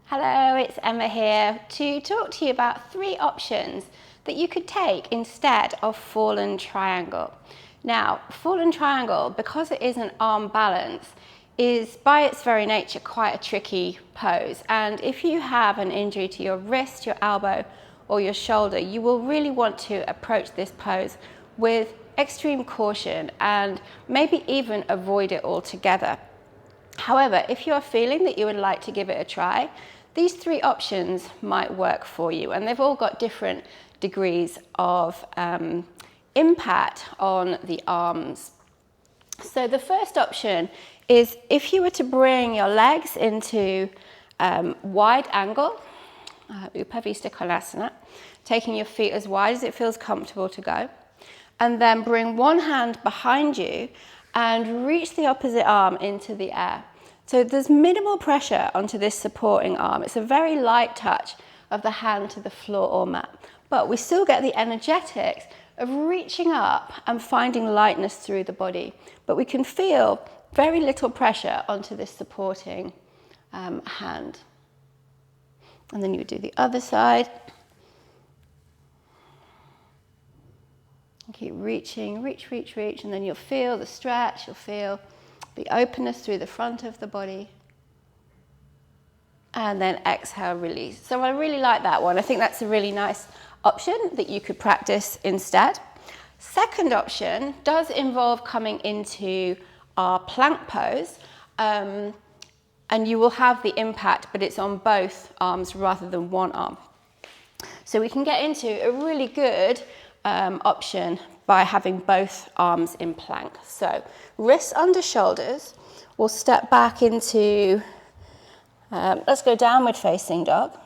Hello, it's Emma here to talk to you about 3 options that you could take instead of fallen triangle. Now, fallen triangle, because it is an arm balance, is by its very nature quite a tricky pose. And if you have an injury to your wrist, your elbow, or your shoulder, you will really want to approach this pose with extreme caution and maybe even avoid it altogether. However, if you're feeling that you would like to give it a try, these 3 options might work for you, and they've all got different degrees of impact on the arms. So the first option is if you were to bring your legs into wide angle, Patita Trikonasana, taking your feet as wide as it feels comfortable to go, and then bring one hand behind you and reach the opposite arm into the air. So there's minimal pressure onto this supporting arm. It's a very light touch of the hand to the floor or mat, but we still get the energetics of reaching up and finding lightness through the body, but we can feel very little pressure onto this supporting hand. And then you would do the other side. Keep reaching, reach, and then you'll feel the stretch, you'll feel the openness through the front of the body. And then exhale, release. So I really like that one. I think that's a really nice option that you could practice instead. Second option does involve coming into our plank pose. And you will have the impact, but it's on both arms rather than one arm. So we can get into a really good option by having both arms in plank. So wrists under shoulders, we'll step back into, let's go downward facing dog.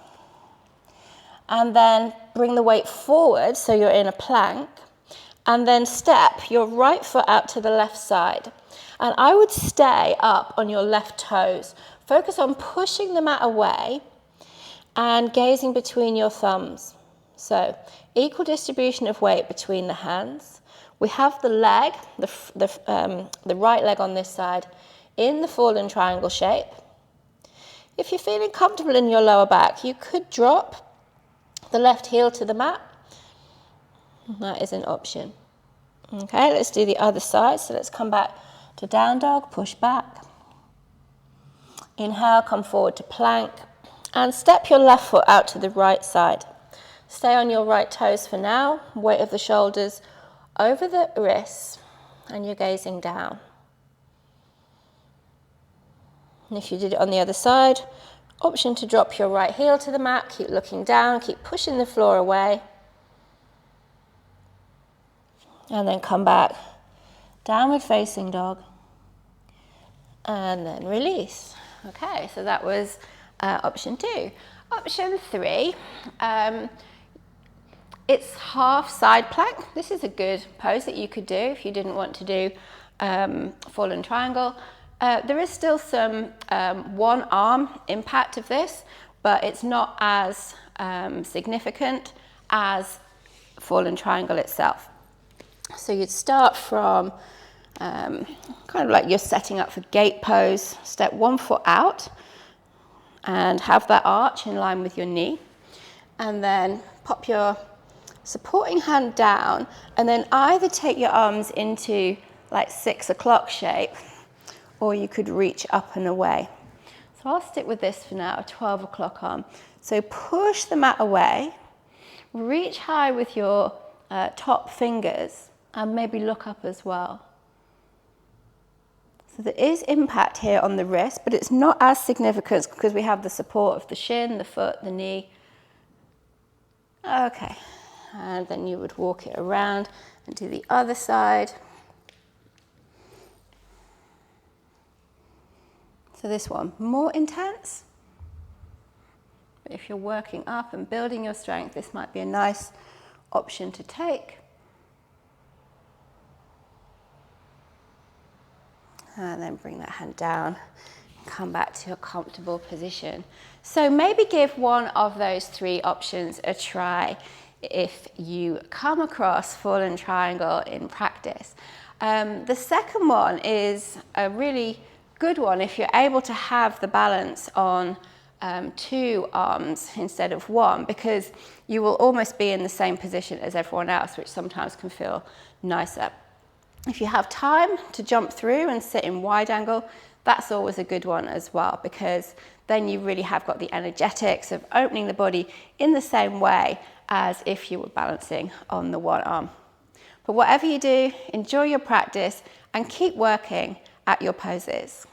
And then bring the weight forward so you're in a plank. And then step your right foot out to the left side. And I would stay up on your left toes. Focus on pushing the mat away and gazing between your thumbs. So equal distribution of weight between the hands. We have the leg, the right leg on this side, in the fallen triangle shape. If you're feeling comfortable in your lower back, you could drop the left heel to the mat. That is an option. Okay, let's do the other side. So let's come back to down dog, push back. Inhale, come forward to plank. And step your left foot out to the right side. Stay on your right toes for now, weight of the shoulders over the wrists, and you're gazing down. And if you did it on the other side, option to drop your right heel to the mat, keep looking down, keep pushing the floor away. And then come back, downward facing dog, and then release. Okay, so that was option 2. Option 3, it's half side plank. This is a good pose that you could do if you didn't want to do fallen triangle. There is still some one arm impact of this, but it's not as significant as fallen triangle itself. So you'd start from kind of like you're setting up for gate pose. Step one foot out and have that arch in line with your knee. And then pop your supporting hand down and then either take your arms into like 6 o'clock shape, or you could reach up and away. So I'll stick with this for now, a 12 o'clock arm. So push the mat away, reach high with your top fingers, and maybe look up as well. So there is impact here on the wrist, but it's not as significant because we have the support of the shin, the foot, the knee. Okay, and then you would walk it around and do the other side. So this one, more intense. But if you're working up and building your strength, this might be a nice option to take. And then bring that hand down, come back to a comfortable position. So maybe give one of those 3 options a try if you come across fallen triangle in practice. The second one is a really good one if you're able to have the balance on 2 arms instead of 1, because you will almost be in the same position as everyone else, which sometimes can feel nicer. If you have time to jump through and sit in wide angle, that's always a good one as well, because then you really have got the energetics of opening the body in the same way as if you were balancing on the one arm. But whatever you do, enjoy your practice and keep working at your poses.